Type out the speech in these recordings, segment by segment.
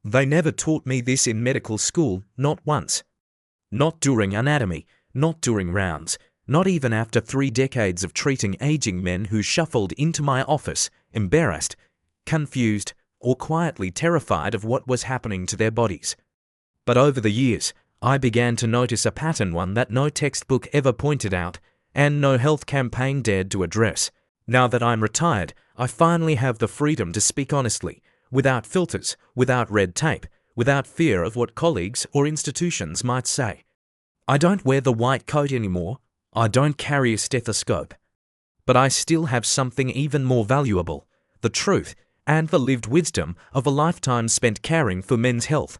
They never taught me this in medical school, not once. Not during anatomy, not during rounds, not even after 3 decades of treating aging men who shuffled into my office, embarrassed, confused, or quietly terrified of what was happening to their bodies. But over the years, I began to notice a pattern, one that no textbook ever pointed out, and no health campaign dared to address. Now that I'm retired, I finally have the freedom to speak honestly, without filters, without red tape, without fear of what colleagues or institutions might say. I don't wear the white coat anymore. I don't carry a stethoscope. But I still have something even more valuable, the truth and the lived wisdom of a lifetime spent caring for men's health.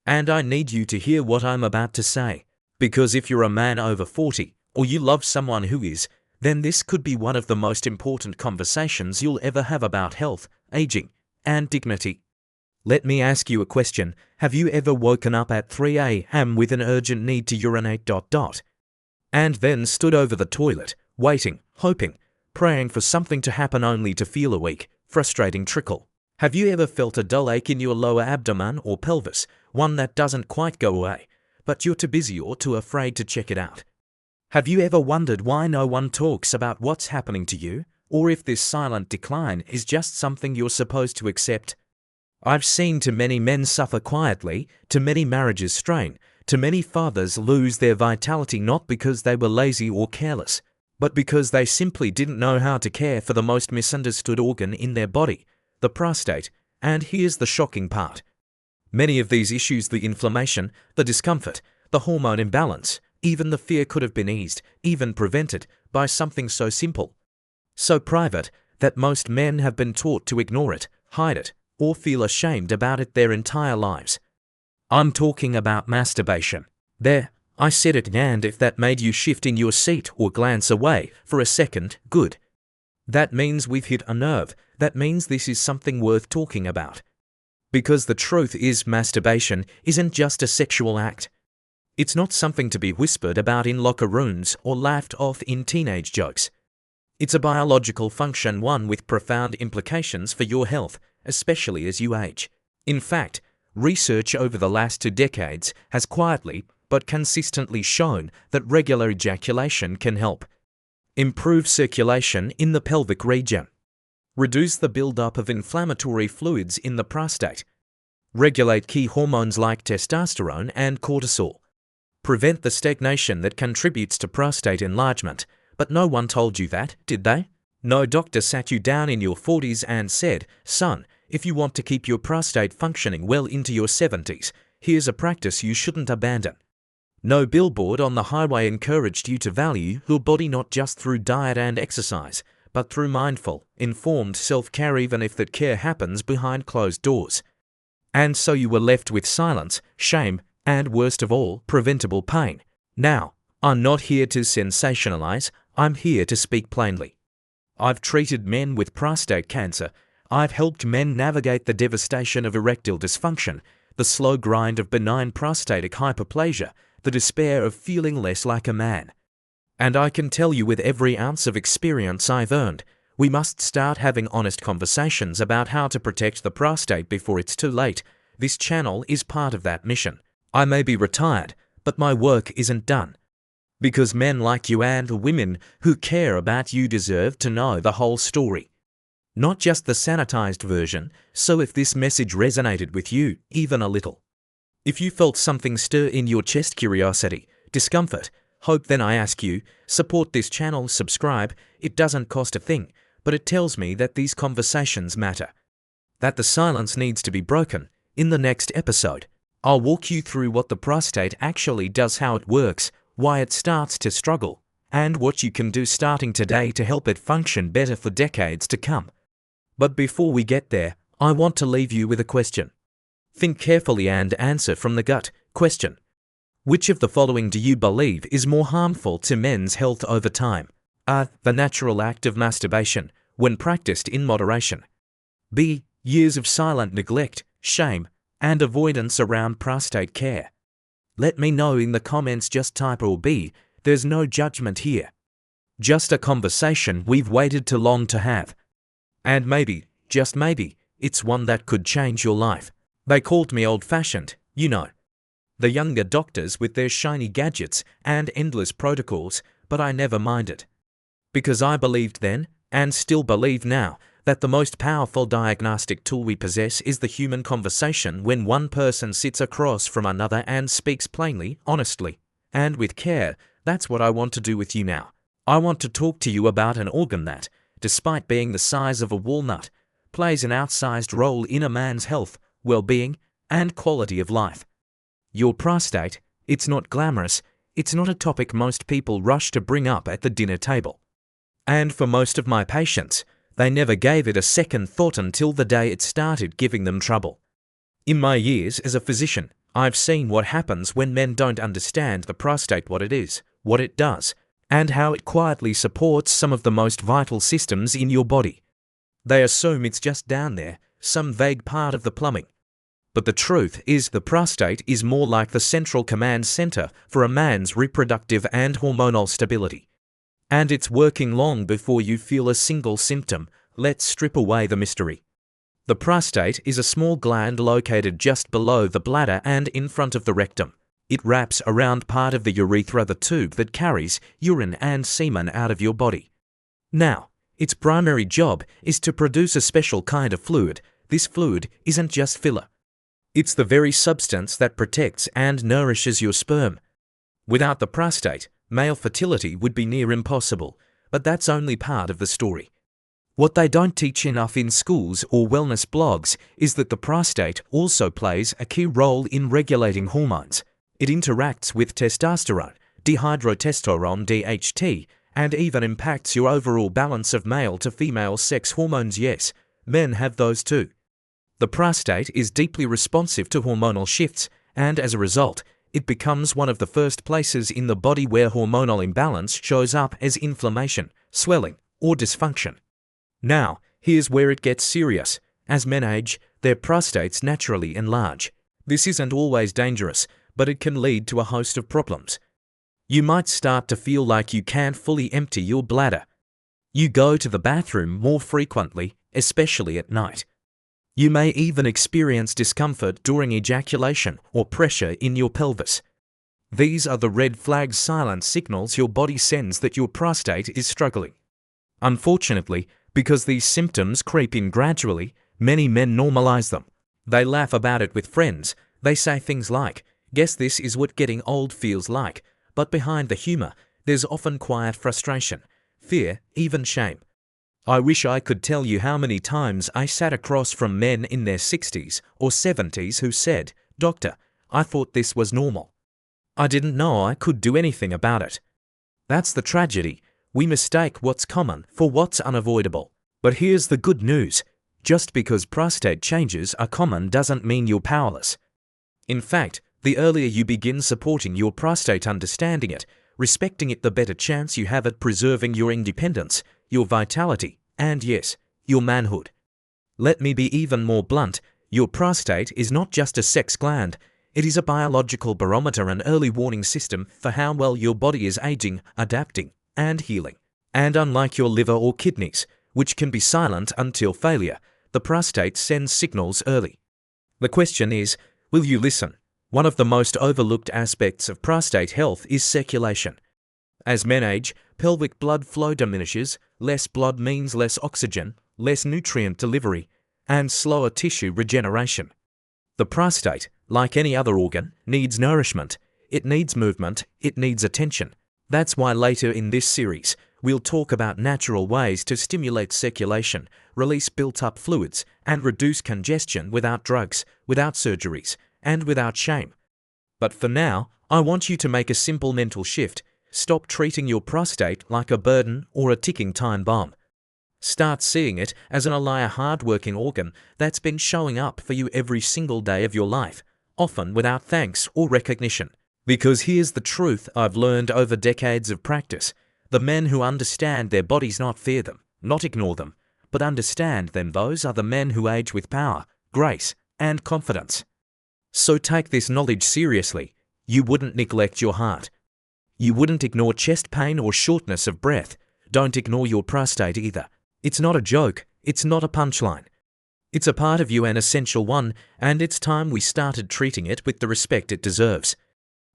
And I need you to hear what I'm about to say, because if you're a man over 40, or you love someone who is, then this could be one of the most important conversations you'll ever have about health, aging, and dignity. Let me ask you a question. Have you ever woken up at 3 a.m. with an urgent need to urinate ... and then stood over the toilet, waiting, hoping, praying for something to happen only to feel a weak, frustrating trickle? Have you ever felt a dull ache in your lower abdomen or pelvis, one that doesn't quite go away, but you're too busy or too afraid to check it out? Have you ever wondered why no one talks about what's happening to you, or if this silent decline is just something you're supposed to accept? I've seen too many men suffer quietly, too many marriages strain, too many fathers lose their vitality not because they were lazy or careless, but because they simply didn't know how to care for the most misunderstood organ in their body, the prostate. And here's the shocking part. Many of these issues, the inflammation, the discomfort, the hormone imbalance, even the fear, could have been eased, even prevented, by something so simple, so private, that most men have been taught to ignore it, hide it, or feel ashamed about it their entire lives. I'm talking about masturbation. There, I said it, and if that made you shift in your seat or glance away for a second, good. That means we've hit a nerve. That means this is something worth talking about. Because the truth is, masturbation isn't just a sexual act. It's not something to be whispered about in locker rooms or laughed off in teenage jokes. It's a biological function, one with profound implications for your health, especially as you age. In fact, research over the last 2 decades has quietly but consistently shown that regular ejaculation can help improve circulation in the pelvic region, reduce the buildup of inflammatory fluids in the prostate, regulate key hormones like testosterone and cortisol, prevent the stagnation that contributes to prostate enlargement. But no one told you that, did they? No doctor sat you down in your 40s and said, son, if you want to keep your prostate functioning well into your 70s, here's a practice you shouldn't abandon. No billboard on the highway encouraged you to value your body not just through diet and exercise, but through mindful, informed self-care, even if that care happens behind closed doors. And so you were left with silence, shame, and worst of all, preventable pain. Now, I'm not here to sensationalize, I'm here to speak plainly. I've treated men with prostate cancer. I've helped men navigate the devastation of erectile dysfunction, the slow grind of benign prostatic hyperplasia, the despair of feeling less like a man. And I can tell you with every ounce of experience I've earned, we must start having honest conversations about how to protect the prostate before it's too late. This channel is part of that mission. I may be retired, but my work isn't done. Because men like you and women who care about you deserve to know the whole story, not just the sanitized version. So if this message resonated with you, even a little, if you felt something stir in your chest, curiosity, discomfort, hope, then I ask you, support this channel, subscribe. It doesn't cost a thing, but it tells me that these conversations matter, that the silence needs to be broken. In the next episode, I'll walk you through what the prostate actually does, how it works, why it starts to struggle, and what you can do starting today to help it function better for decades to come. But before we get there, I want to leave you with a question. Think carefully and answer from the gut. Question: which of the following do you believe is more harmful to men's health over time? A. The natural act of masturbation, when practiced in moderation. B. Years of silent neglect, shame, and avoidance around prostate care. Let me know in the comments. Just type or B. There's no judgment here. Just a conversation we've waited too long to have. And maybe, just maybe, it's one that could change your life. They called me old-fashioned, you know. The younger doctors with their shiny gadgets and endless protocols, but I never minded. Because I believed then, and still believe now, that the most powerful diagnostic tool we possess is the human conversation when one person sits across from another and speaks plainly, honestly, and with care. That's what I want to do with you now. I want to talk to you about an organ that, despite being the size of a walnut, plays an outsized role in a man's health, well-being, and quality of life. Your prostate. It's not glamorous, it's not a topic most people rush to bring up at the dinner table. And for most of my patients, they never gave it a second thought until the day it started giving them trouble. In my years as a physician, I've seen what happens when men don't understand the prostate, what it is, what it does, and how it quietly supports some of the most vital systems in your body. They assume it's just down there, some vague part of the plumbing. But the truth is the prostate is more like the central command center for a man's reproductive and hormonal stability. And it's working long before you feel a single symptom. Let's strip away the mystery. The prostate is a small gland located just below the bladder and in front of the rectum. It wraps around part of the urethra, the tube that carries urine and semen out of your body. Now, its primary job is to produce a special kind of fluid. This fluid isn't just filler. It's the very substance that protects and nourishes your sperm. Without the prostate, male fertility would be near impossible, but that's only part of the story. What they don't teach enough in schools or wellness blogs is that the prostate also plays a key role in regulating hormones. It interacts with testosterone, dihydrotestosterone (DHT), and even impacts your overall balance of male to female sex hormones. Yes, men have those too. The prostate is deeply responsive to hormonal shifts, and as a result, it becomes one of the first places in the body where hormonal imbalance shows up as inflammation, swelling, or dysfunction. Now, here's where it gets serious. As men age, their prostates naturally enlarge. This isn't always dangerous, but it can lead to a host of problems. You might start to feel like you can't fully empty your bladder. You go to the bathroom more frequently, especially at night. You may even experience discomfort during ejaculation or pressure in your pelvis. These are the red flag silent signals your body sends that your prostate is struggling. Unfortunately, because these symptoms creep in gradually, many men normalize them. They laugh about it with friends. They say things like, "Guess this is what getting old feels like." But behind the humor, there's often quiet frustration, fear, even shame. I wish I could tell you how many times I sat across from men in their 60s or 70s who said, "Doctor, I thought this was normal. I didn't know I could do anything about it." That's the tragedy. We mistake what's common for what's unavoidable. But here's the good news. Just because prostate changes are common doesn't mean you're powerless. In fact, the earlier you begin supporting your prostate, understanding it, respecting it, the better chance you have at preserving your independence, your vitality, and yes, your manhood. Let me be even more blunt. Your prostate is not just a sex gland. It is a biological barometer, an early warning system for how well your body is aging, adapting, and healing. And unlike your liver or kidneys, which can be silent until failure, the prostate sends signals early. The question is, will you listen? One of the most overlooked aspects of prostate health is circulation. As men age, pelvic blood flow diminishes. Less blood means less oxygen, less nutrient delivery, and slower tissue regeneration. The prostate, like any other organ, needs nourishment. It needs movement. It needs attention. That's why later in this series, we'll talk about natural ways to stimulate circulation, release built-up fluids, and reduce congestion without drugs, without surgeries, and without shame. But for now, I want you to make a simple mental shift. Stop treating your prostate like a burden or a ticking time bomb. Start seeing it as an alive, hard-working organ that's been showing up for you every single day of your life, often without thanks or recognition. Because here's the truth I've learned over decades of practice. The men who understand their bodies, not fear them, not ignore them, but understand them, those are the men who age with power, grace, and confidence. So take this knowledge seriously. You wouldn't neglect your heart. You wouldn't ignore chest pain or shortness of breath. Don't ignore your prostate either. It's not a joke. It's not a punchline. It's a part of you, an essential one, and it's time we started treating it with the respect it deserves.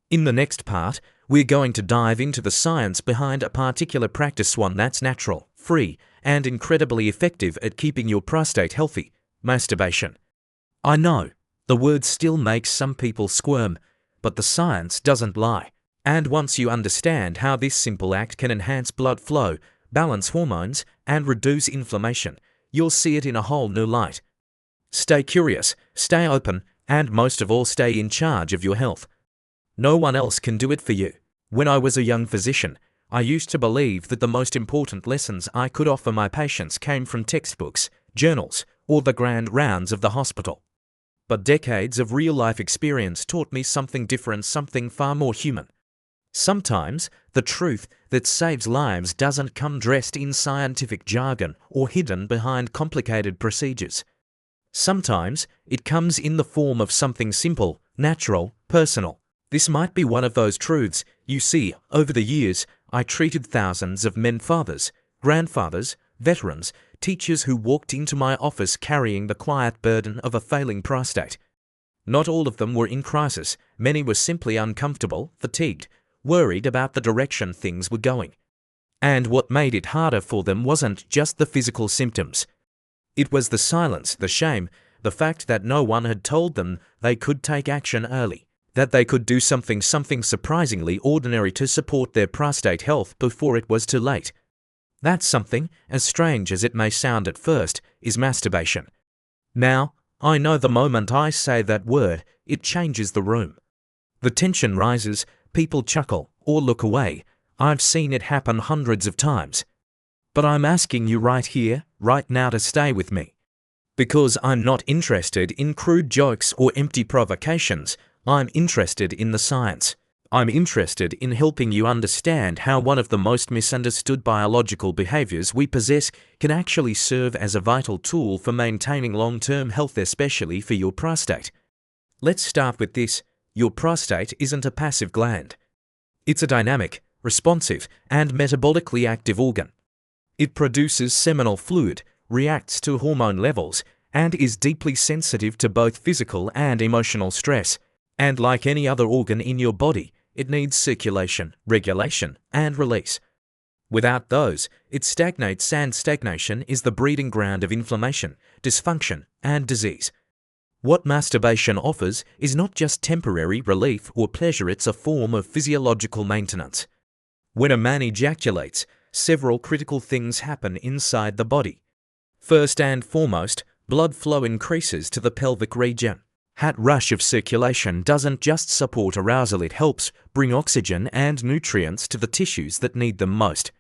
In the next part, we're going to dive into the science behind a particular practice, one that's natural, free, and incredibly effective at keeping your prostate healthy: masturbation. I know, the word still makes some people squirm, but the science doesn't lie. And once you understand how this simple act can enhance blood flow, balance hormones, and reduce inflammation, you'll see it in a whole new light. Stay curious, stay open, and most of all, stay in charge of your health. No one else can do it for you. When I was a young physician, I used to believe that the most important lessons I could offer my patients came from textbooks, journals, or the grand rounds of the hospital. But decades of real-life experience taught me something different, something far more human. Sometimes, the truth that saves lives doesn't come dressed in scientific jargon or hidden behind complicated procedures. Sometimes, it comes in the form of something simple, natural, personal. This might be one of those truths. You see, over the years, I treated thousands of men, fathers, grandfathers, veterans, teachers who walked into my office carrying the quiet burden of a failing prostate. Not all of them were in crisis. Many were simply uncomfortable, fatigued, worried about the direction things were going. And what made it harder for them wasn't just the physical symptoms. It was the silence, the shame, the fact that no one had told them they could take action early, that they could do something surprisingly ordinary to support their prostate health before it was too late. That something, as strange as it may sound at first, is masturbation. Now, I know the moment I say that word, it changes the room. The tension rises, people chuckle or look away. I've seen it happen hundreds of times. But I'm asking you right here, right now, to stay with me. Because I'm not interested in crude jokes or empty provocations. I'm interested in the science. I'm interested in helping you understand how one of the most misunderstood biological behaviors we possess can actually serve as a vital tool for maintaining long-term health, especially for your prostate. Let's start with this. Your prostate isn't a passive gland. It's a dynamic, responsive, and metabolically active organ. It produces seminal fluid, reacts to hormone levels, and is deeply sensitive to both physical and emotional stress. And like any other organ in your body, it needs circulation, regulation, and release. Without those, it stagnates, and stagnation is the breeding ground of inflammation, dysfunction, and disease. What masturbation offers is not just temporary relief or pleasure, it's a form of physiological maintenance. When a man ejaculates, several critical things happen inside the body. First and foremost, blood flow increases to the pelvic region. That rush of circulation doesn't just support arousal, it helps bring oxygen and nutrients to the tissues that need them most.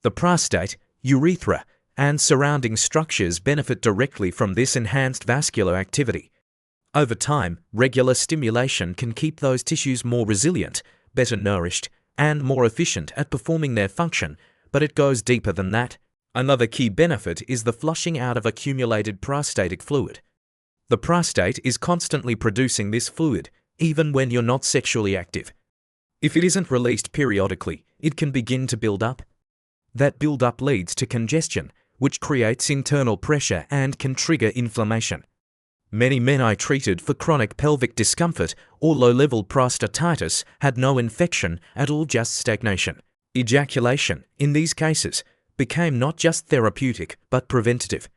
The prostate, urethra, and surrounding structures benefit directly from this enhanced vascular activity. Over time, regular stimulation can keep those tissues more resilient, better nourished, and more efficient at performing their function, but it goes deeper than that. Another key benefit is the flushing out of accumulated prostatic fluid. The prostate is constantly producing this fluid, even when you're not sexually active. If it isn't released periodically, it can begin to build up. That build-up leads to congestion, which creates internal pressure and can trigger inflammation. Many men I treated for chronic pelvic discomfort or low-level prostatitis had no infection at all, just stagnation. Ejaculation, in these cases, became not just therapeutic but preventative.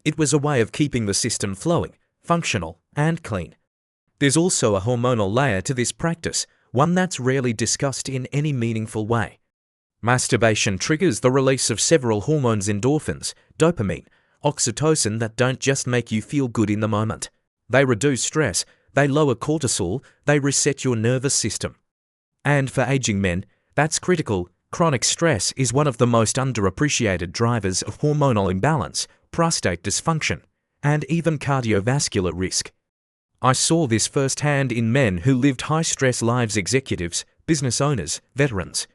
It was a way of keeping the system flowing, functional, and clean. There's also a hormonal layer to this practice, one that's rarely discussed in any meaningful way. Masturbation triggers the release of several hormones: endorphins, dopamine, oxytocin, that don't just make you feel good in the moment. They reduce stress, they lower cortisol, they reset your nervous system. And for aging men, that's critical. Chronic stress is one of the most underappreciated drivers of hormonal imbalance, prostate dysfunction, and even cardiovascular risk. I saw this firsthand in men who lived high-stress lives: executives, business owners, veterans.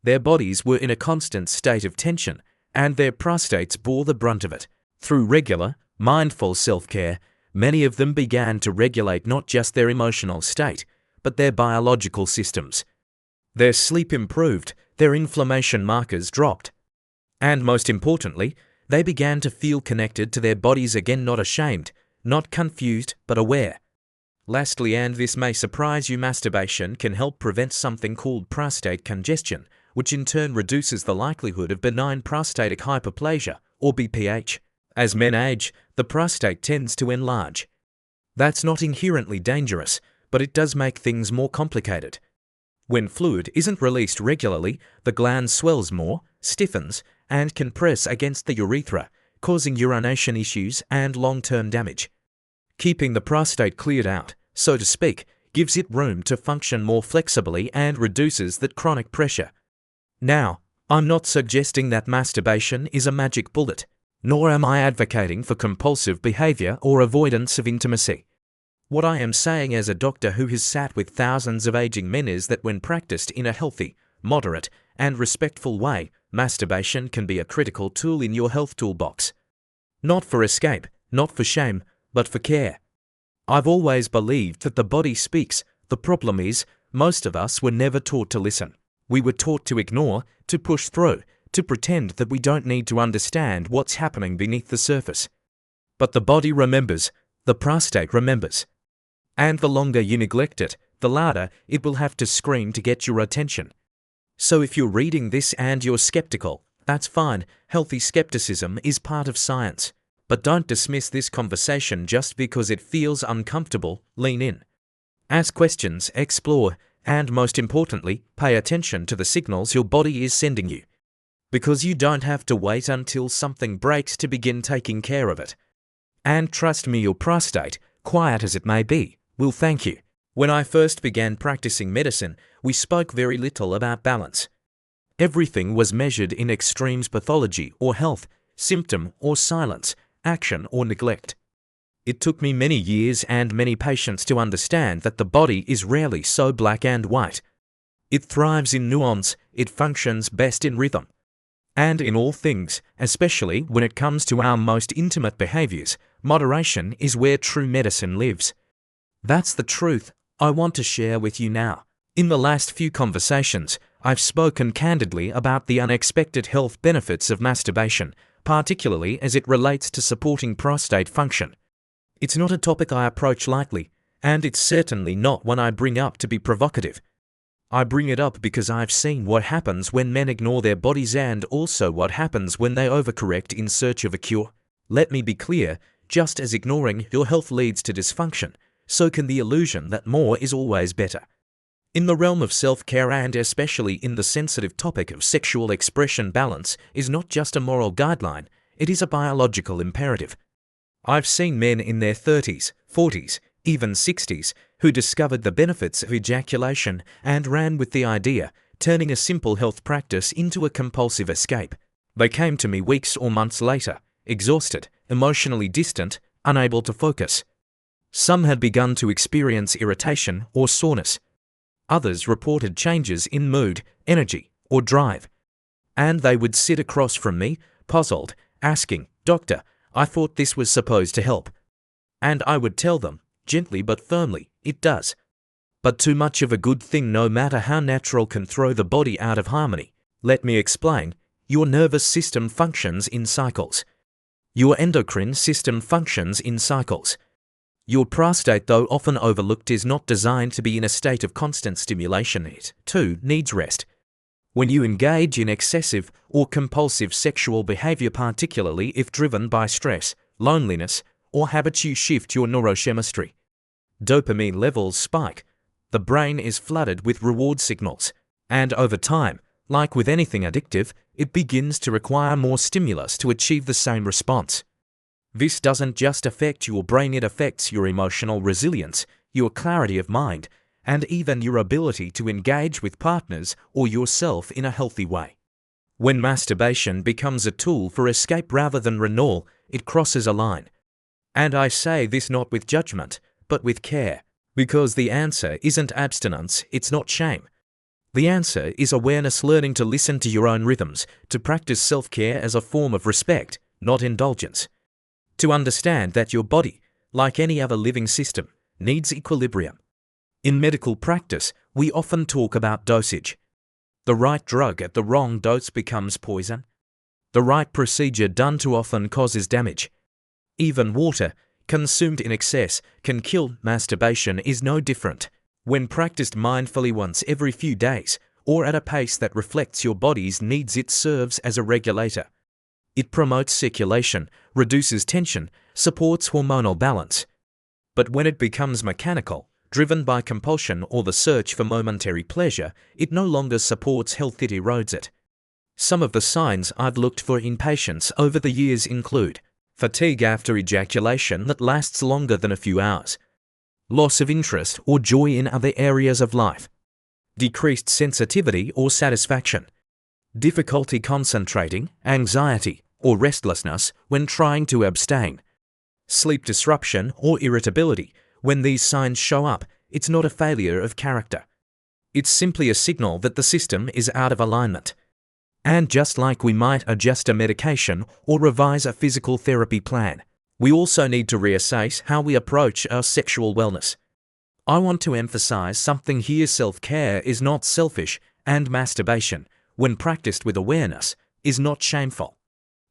Their bodies were in a constant state of tension, and their prostates bore the brunt of it. Through regular, mindful self-care, many of them began to regulate not just their emotional state, but their biological systems. Their sleep improved, their inflammation markers dropped. And most importantly, They began to feel connected to their bodies again, not ashamed, not confused, but aware. Lastly, and this may surprise you, masturbation can help prevent something called prostate congestion, which in turn reduces the likelihood of benign prostatic hyperplasia, or BPH. As men age, the prostate tends to enlarge. That's not inherently dangerous, but it does make things more complicated. When fluid isn't released regularly, the gland swells more, stiffens, and can press against the urethra, causing urination issues and long-term damage. Keeping the prostate cleared out, so to speak, gives it room to function more flexibly and reduces that chronic pressure. Now, I'm not suggesting that masturbation is a magic bullet, nor am I advocating for compulsive behavior or avoidance of intimacy. What I am saying as a doctor who has sat with thousands of aging men is that when practiced in a healthy, moderate, and respectful way, masturbation can be a critical tool in your health toolbox. Not for escape, not for shame, but for care. I've always believed that the body speaks. The problem is, most of us were never taught to listen. We were taught to ignore, to push through, to pretend that we don't need to understand what's happening beneath the surface. But the body remembers, the prostate remembers. And the longer you neglect it, the louder it will have to scream to get your attention. So if you're reading this and you're skeptical, that's fine. Healthy skepticism is part of science. But don't dismiss this conversation just because it feels uncomfortable. Lean in. Ask questions, explore, and most importantly, pay attention to the signals your body is sending you. Because you don't have to wait until something breaks to begin taking care of it. And trust me, your prostate, quiet as it may be, will thank you. When I first began practicing medicine, we spoke very little about balance. Everything was measured in extremes: pathology or health, symptom or silence, action or neglect. It took me many years and many patients to understand that the body is rarely so black and white. It thrives in nuance, it functions best in rhythm. And in all things, especially when it comes to our most intimate behaviors, moderation is where true medicine lives. That's the truth I want to share with you now. In the last few conversations, I've spoken candidly about the unexpected health benefits of masturbation, particularly as it relates to supporting prostate function. It's not a topic I approach lightly, and it's certainly not one I bring up to be provocative. I bring it up because I've seen what happens when men ignore their bodies and also what happens when they overcorrect in search of a cure. Let me be clear, just as ignoring your health leads to dysfunction, so can the illusion that more is always better. In the realm of self-care, and especially in the sensitive topic of sexual expression, balance is not just a moral guideline, it is a biological imperative. I've seen men in their 30s, 40s, even 60s, who discovered the benefits of ejaculation and ran with the idea, turning a simple health practice into a compulsive escape. They came to me weeks or months later, exhausted, emotionally distant, unable to focus. Some had begun to experience irritation or soreness. Others reported changes in mood, energy, or drive. And they would sit across from me, puzzled, asking, "Doctor, I thought this was supposed to help." And I would tell them, gently but firmly, it does. But too much of a good thing, no matter how natural, can throw the body out of harmony. Let me explain. Your nervous system functions in cycles. Your endocrine system functions in cycles. Your prostate, though often overlooked, is not designed to be in a state of constant stimulation. It, too, needs rest. When you engage in excessive or compulsive sexual behavior, particularly if driven by stress, loneliness, or habits, you shift your neurochemistry. Dopamine levels spike. The brain is flooded with reward signals. And over time, like with anything addictive, it begins to require more stimulus to achieve the same response. This doesn't just affect your brain, it affects your emotional resilience, your clarity of mind, and even your ability to engage with partners or yourself in a healthy way. When masturbation becomes a tool for escape rather than renewal, it crosses a line. And I say this not with judgment, but with care, because the answer isn't abstinence, it's not shame. The answer is awareness, learning to listen to your own rhythms, to practice self-care as a form of respect, not indulgence. To understand that your body, like any other living system, needs equilibrium. In medical practice, we often talk about dosage. The right drug at the wrong dose becomes poison. The right procedure done too often causes damage. Even water, consumed in excess, can kill. Masturbation is no different. When practiced mindfully once every few days, or at a pace that reflects your body's needs, it serves as a regulator. It promotes circulation, reduces tension, supports hormonal balance. But when it becomes mechanical, driven by compulsion or the search for momentary pleasure, it no longer supports health, it erodes it. Some of the signs I've looked for in patients over the years include fatigue after ejaculation that lasts longer than a few hours, loss of interest or joy in other areas of life, decreased sensitivity or satisfaction, difficulty concentrating, anxiety or restlessness when trying to abstain, sleep disruption or irritability. When these signs show up, it's not a failure of character. It's simply a signal that the system is out of alignment. And just like we might adjust a medication or revise a physical therapy plan, we also need to reassess how we approach our sexual wellness. I want to emphasize something here: self-care is not selfish, and masturbation, when practiced with awareness, is not shameful.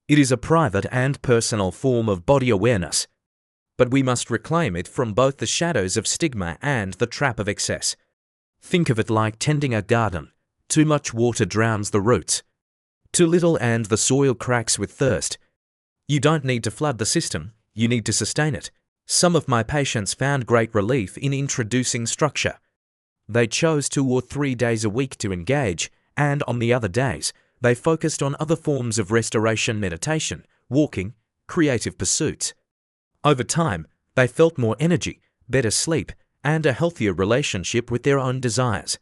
It is a private and personal form of body awareness. But we must reclaim it from both the shadows of stigma and the trap of excess. Think of it like tending a garden. Too much water drowns the roots. Too little and the soil cracks with thirst. You don't need to flood the system, you need to sustain it. Some of my patients found great relief in introducing structure. They chose 2 or 3 days a week to engage, and on the other days, they focused on other forms of restoration: meditation, walking, creative pursuits. Over time, they felt more energy, better sleep, and a healthier relationship with their own desires.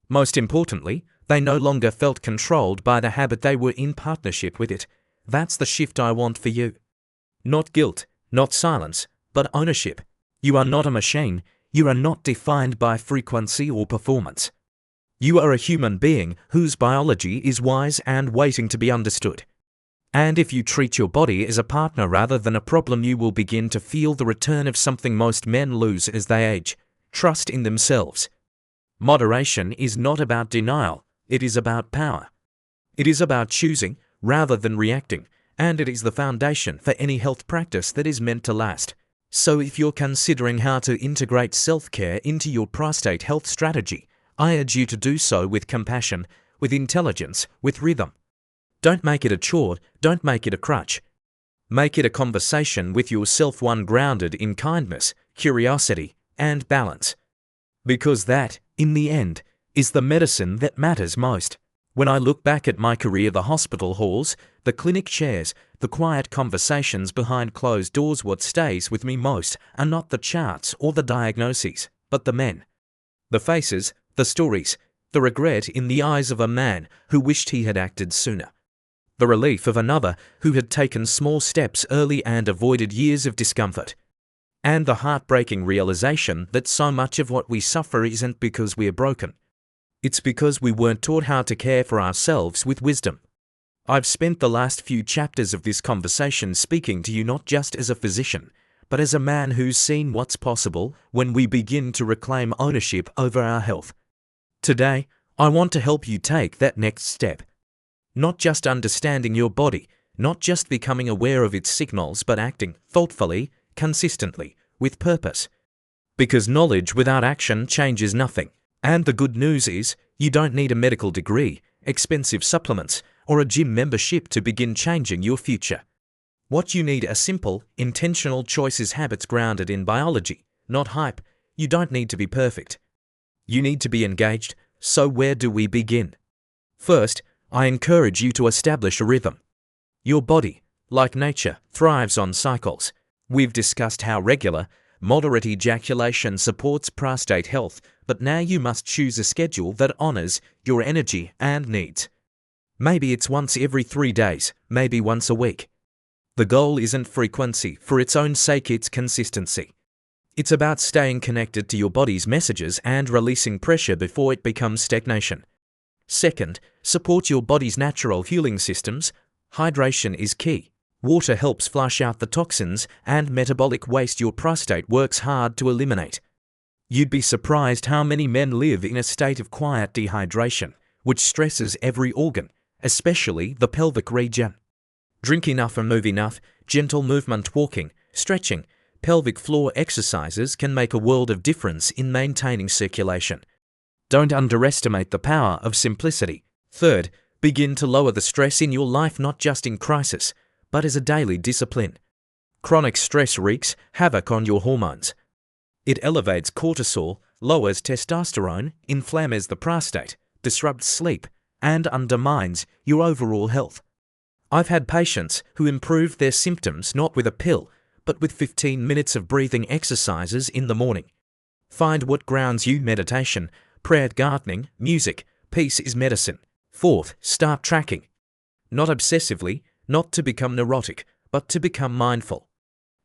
Most importantly, they no longer felt controlled by the habit, they were in partnership with it. That's the shift I want for you. Not guilt, not silence, but ownership. You are not a machine. You are not defined by frequency or performance. You are a human being whose biology is wise and waiting to be understood. And if you treat your body as a partner rather than a problem, you will begin to feel the return of something most men lose as they age: trust in themselves. Moderation is not about denial, it is about power. It is about choosing rather than reacting, and it is the foundation for any health practice that is meant to last. So if you're considering how to integrate self-care into your prostate health strategy, I urge you to do so with compassion, with intelligence, with rhythm. Don't make it a chore, don't make it a crutch. Make it a conversation with yourself, one grounded in kindness, curiosity, and balance. Because that, in the end, is the medicine that matters most. When I look back at my career, the hospital halls, the clinic chairs, the quiet conversations behind closed doors, what stays with me most are not the charts or the diagnoses, but the men. The faces, the stories, the regret in the eyes of a man who wished he had acted sooner. The relief of another who had taken small steps early and avoided years of discomfort. And the heartbreaking realization that so much of what we suffer isn't because we are broken. It's because we weren't taught how to care for ourselves with wisdom. I've spent the last few chapters of this conversation speaking to you not just as a physician, but as a man who's seen what's possible when we begin to reclaim ownership over our health. Today, I want to help you take that next step. Not just understanding your body, not just becoming aware of its signals, but acting thoughtfully, consistently, with purpose. Because knowledge without action changes nothing. And the good news is, you don't need a medical degree, expensive supplements, or a gym membership to begin changing your future. What you need are simple, intentional choices, habits grounded in biology, not hype. You don't need to be perfect. You need to be engaged. So where do we begin? First, I encourage you to establish a rhythm. Your body, like nature, thrives on cycles. We've discussed how regular, moderate ejaculation supports prostate health, but now you must choose a schedule that honors your energy and needs. Maybe it's once every 3 days, maybe once a week. The goal isn't frequency for its own sake, it's consistency. It's about staying connected to your body's messages and releasing pressure before it becomes stagnation. Second, support your body's natural healing systems. Hydration is key. Water helps flush out the toxins and metabolic waste your prostate works hard to eliminate. You'd be surprised how many men live in a state of quiet dehydration, which stresses every organ, especially the pelvic region. Drink enough and move enough. Gentle movement, walking, stretching, pelvic floor exercises can make a world of difference in maintaining circulation. Don't underestimate the power of simplicity. Third, begin to lower the stress in your life, not just in crisis, but as a daily discipline. Chronic stress wreaks havoc on your hormones. It elevates cortisol, lowers testosterone, inflames the prostate, disrupts sleep, and undermines your overall health. I've had patients who improved their symptoms not with a pill, but with 15 minutes of breathing exercises in the morning. Find what grounds you: meditation, prayer, gardening, music. Peace is medicine. Fourth, start tracking. Not obsessively, not to become neurotic, but to become mindful.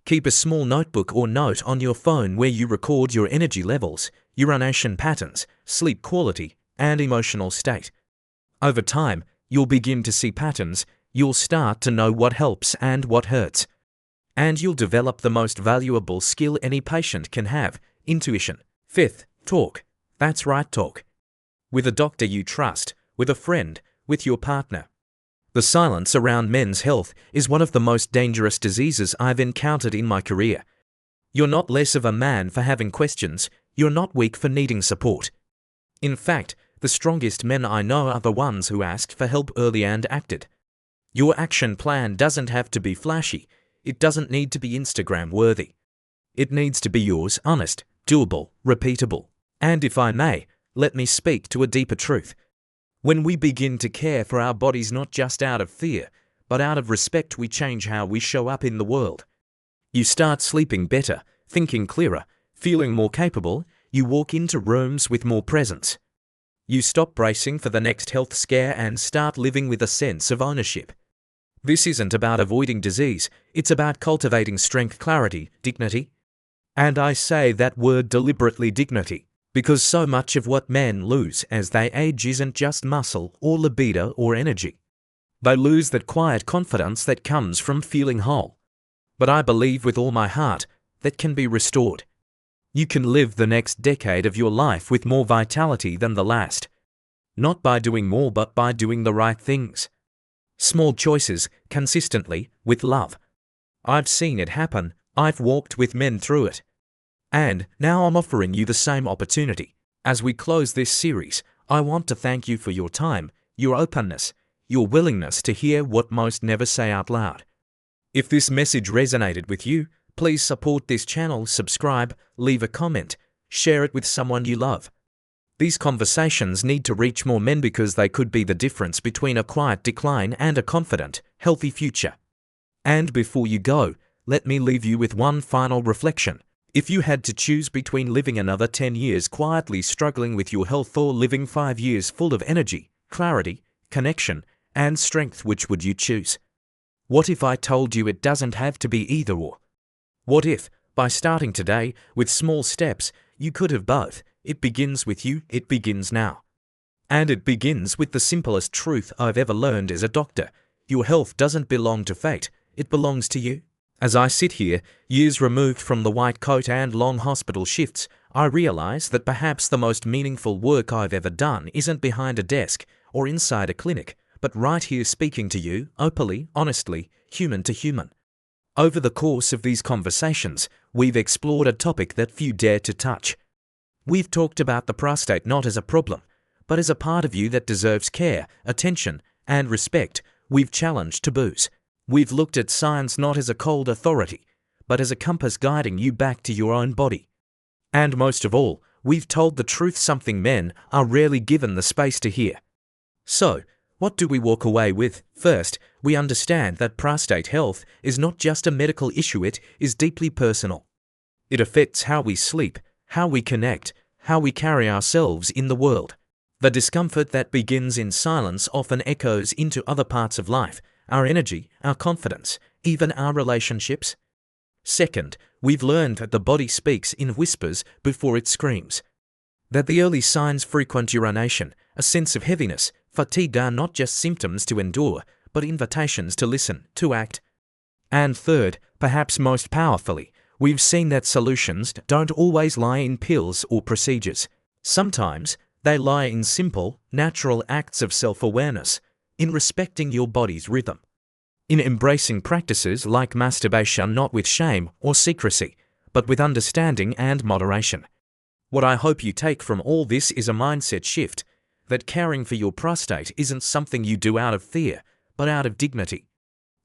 Keep a small notebook or note on your phone where you record your energy levels, urination patterns, sleep quality, and emotional state. Over time, you'll begin to see patterns. You'll start to know what helps and what hurts. And you'll develop the most valuable skill any patient can have: intuition. Fifth, talk. That's right, talk. With a doctor you trust, with a friend, with your partner. The silence around men's health is one of the most dangerous diseases I've encountered in my career. You're not less of a man for having questions. You're not weak for needing support. In fact, the strongest men I know are the ones who asked for help early and acted. Your action plan doesn't have to be flashy. It doesn't need to be Instagram-worthy. It needs to be yours, honest, doable, repeatable. And if I may, let me speak to a deeper truth. When we begin to care for our bodies not just out of fear, but out of respect, we change how we show up in the world. You start sleeping better, thinking clearer, feeling more capable. You walk into rooms with more presence. You stop bracing for the next health scare and start living with a sense of ownership. This isn't about avoiding disease, it's about cultivating strength, clarity, dignity. And I say that word deliberately, dignity, because so much of what men lose as they age isn't just muscle or libido or energy. They lose that quiet confidence that comes from feeling whole. But I believe with all my heart that can be restored. You can live the next decade of your life with more vitality than the last. Not by doing more, but by doing the right things. Small choices, consistently, with love. I've seen it happen. I've walked with men through it. And now I'm offering you the same opportunity. As we close this series, I want to thank you for your time, your openness, your willingness to hear what most never say out loud. If this message resonated with you, please support this channel, subscribe, leave a comment, share it with someone you love. These conversations need to reach more men because they could be the difference between a quiet decline and a confident, healthy future. And before you go, let me leave you with one final reflection. If you had to choose between living another 10 years quietly struggling with your health or living 5 years full of energy, clarity, connection, and strength, which would you choose? What if I told you it doesn't have to be either or? What if, by starting today with small steps, you could have both? It begins with you, it begins now. And it begins with the simplest truth I've ever learned as a doctor. Your health doesn't belong to fate, it belongs to you. As I sit here, years removed from the white coat and long hospital shifts, I realize that perhaps the most meaningful work I've ever done isn't behind a desk or inside a clinic, but right here speaking to you, openly, honestly, human to human. Over the course of these conversations, we've explored a topic that few dare to touch. We've talked about the prostate not as a problem, but as a part of you that deserves care, attention, and respect. We've challenged taboos. We've looked at science not as a cold authority, but as a compass guiding you back to your own body. And most of all, we've told the truth, something men are rarely given the space to hear. So, what do we walk away with? First, we understand that prostate health is not just a medical issue, it is deeply personal. It affects how we sleep, how we connect, how we carry ourselves in the world. The discomfort that begins in silence often echoes into other parts of life, our energy, our confidence, even our relationships. Second, we've learned that the body speaks in whispers before it screams. That the early signs, frequent urination, a sense of heaviness, fatigue, are not just symptoms to endure, but invitations to listen, to act. And third, perhaps most powerfully, we've seen that solutions don't always lie in pills or procedures. Sometimes they lie in simple, natural acts of self-awareness, in respecting your body's rhythm. in embracing practices like masturbation not with shame or secrecy, but with understanding and moderation. What I hope you take from all this is a mindset shift, that caring for your prostate isn't something you do out of fear, but out of dignity.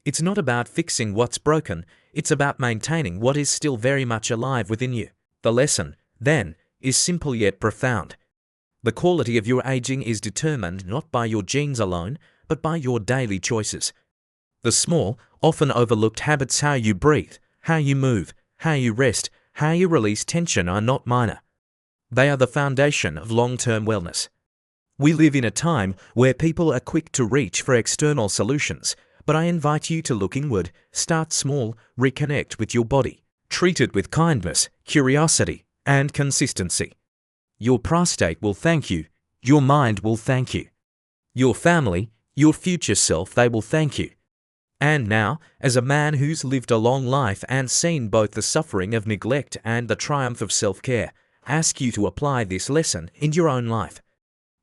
It's not about fixing what's broken, it's about maintaining what is still very much alive within you. The lesson, then, is simple yet profound. The quality of your aging is determined not by your genes alone, but by your daily choices. The small, often overlooked habits, how you breathe, how you move, how you rest, how you release tension, are not minor. They are the foundation of long-term wellness. We live in a time where people are quick to reach for external solutions, but I invite you to look inward, start small, reconnect with your body, treat it with kindness, curiosity, and consistency. Your prostate will thank you, your mind will thank you. Your family, your future self, they will thank you. And now, as a man who's lived a long life and seen both the suffering of neglect and the triumph of self-care, ask you to apply this lesson in your own life.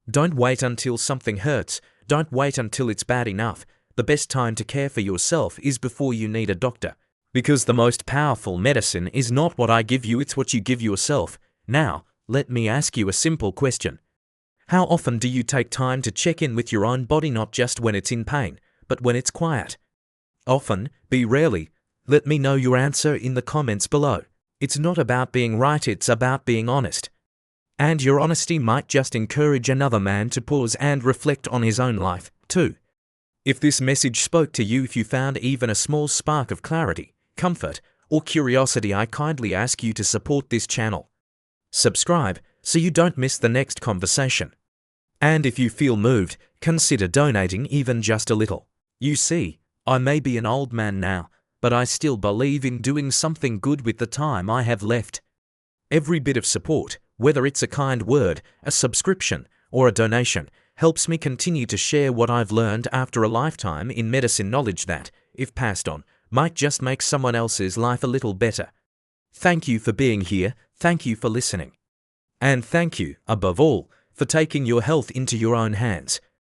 Don't wait until something hurts. Don't wait until it's bad enough. The best time to care for yourself is before you need a doctor. Because the most powerful medicine is not what I give you, it's what you give yourself. Now, let me ask you a simple question. How often do you take time to check in with your own body, not just when it's in pain, but when it's quiet? Often, be rarely. Let me know your answer in the comments below. It's not about being right, it's about being honest. And your honesty might just encourage another man to pause and reflect on his own life, too. If this message spoke to you, if you found even a small spark of clarity, comfort, or curiosity, I kindly ask you to support this channel. Subscribe so you don't miss the next conversation. And if you feel moved, consider donating even just a little. You see, I may be an old man now, but I still believe in doing something good with the time I have left. Every bit of support, whether it's a kind word, a subscription, or a donation, helps me continue to share what I've learned after a lifetime in medicine, knowledge that, if passed on, might just make someone else's life a little better. Thank you for being here, thank you for listening. And thank you, above all, for taking your health into your own hands.